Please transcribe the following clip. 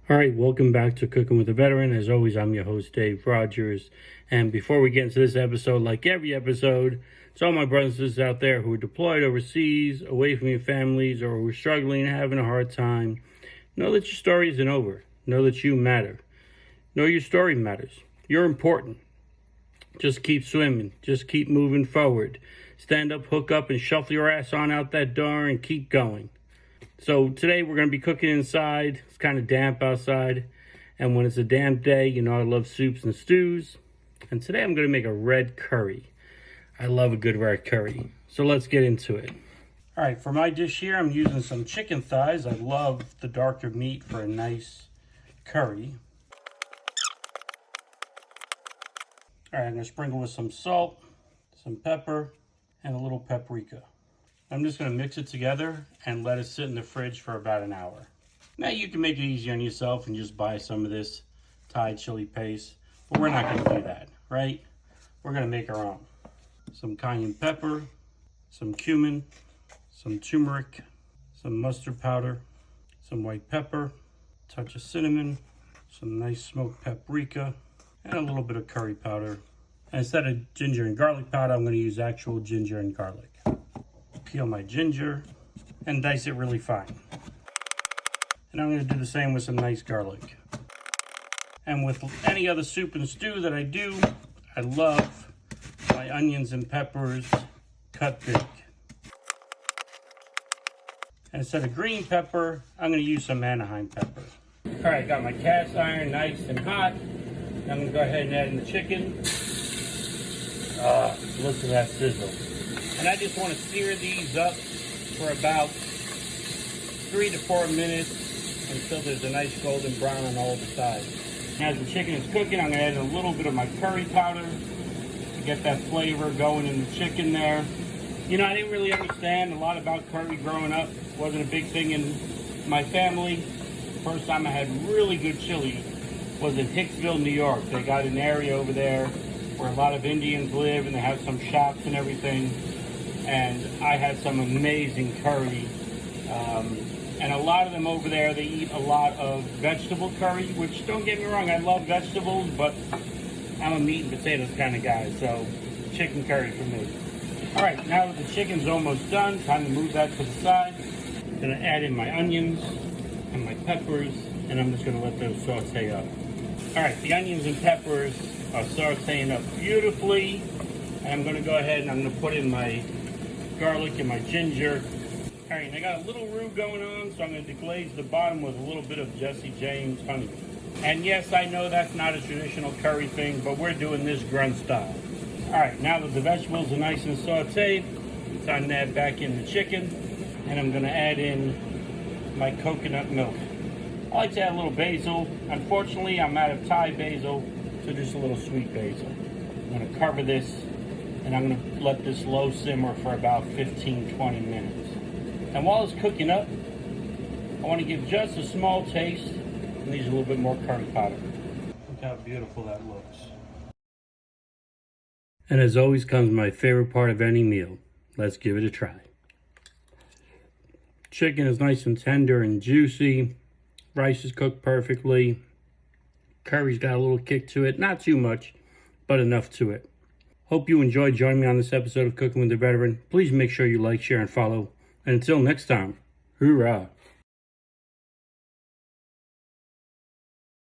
All right, welcome back to Cooking with a Veteran. As always, I'm your host, Dave Rogers. And before we get into this episode, like every episode, to all my brothers and sisters out there who are deployed overseas, away from your families, or who are struggling, having a hard time, know that your story isn't over. Know that you matter. Know your story matters. You're important. Just keep swimming. Just keep moving forward. Stand up, hook up, and shuffle your ass on out that door and keep going. So today we're going to be cooking inside. It's kind of damp outside. And when it's a damp day, you know I love soups and stews. And today I'm going to make a red curry. I love a good red curry. So let's get into it. All right, for my dish here, I'm using some chicken thighs. I love the darker meat for a nice curry. All right, I'm going to sprinkle with some salt, some pepper, and a little paprika. I'm just going to mix it together and let it sit in the fridge for about an hour. Now you can make it easy on yourself and just buy some of this Thai chili paste, but we're not going to do that, right? We're going to make our own. Some cayenne pepper, some cumin, some turmeric, some mustard powder, some white pepper, a touch of cinnamon, some nice smoked paprika, and a little bit of curry powder. And instead of ginger and garlic powder, I'm going to use actual ginger and garlic. Peel my ginger and dice it really fine. And I'm going to do the same with some nice garlic. And with any other soup and stew that I do, I love my onions and peppers cut big. And instead of green pepper, I'm going to use some Anaheim pepper. All right, got my cast iron nice and hot. I'm going to go ahead and add in the chicken. Listen to that sizzle. And I just want to sear these up for about 3 to 4 minutes until there's a nice golden brown on all the sides. As the chicken is cooking, I'm going to add a little bit of my curry powder to get that flavor going in the chicken there. You know, I didn't really understand a lot about curry growing up. It wasn't a big thing in my family. First time I had really good chili was in Hicksville, New York. They got an area over there where a lot of Indians live and they have some shops and everything. And I had some amazing curry. And a lot of them over there, they eat a lot of vegetable curry, which, don't get me wrong, I love vegetables, but I'm a meat and potatoes kind of guy, so chicken curry for me. All right, now that the chicken's almost done, time to move that to the side. I'm gonna add in my onions and my peppers, and I'm just gonna let those saute up. All right, the onions and peppers are sauteing up beautifully. And I'm gonna go ahead and I'm gonna put in my garlic and my ginger. All right, and I got a little roux going on, so I'm going to deglaze the bottom with a little bit of Jesse James honey. And yes, I know that's not a traditional curry thing, but we're doing this Grunt style. All right, now that the vegetables are nice and sauteed, it's time to add back in the chicken, and I'm going to add in my coconut milk. I like to add a little basil. Unfortunately, I'm out of Thai basil, so just a little sweet basil. I'm going to cover this, and I'm going to let this low simmer for about 15-20 minutes. And while it's cooking up, I want to give just a small taste and use a little bit more curry powder. Look how beautiful that looks. And as always comes my favorite part of any meal. Let's give it a try. Chicken is nice and tender and juicy. Rice is cooked perfectly. Curry's got a little kick to it. Not too much, but enough to it. Hope you enjoyed joining me on this episode of Cooking with a Veteran. Please make sure you like, share, and follow. And until next time, hoorah.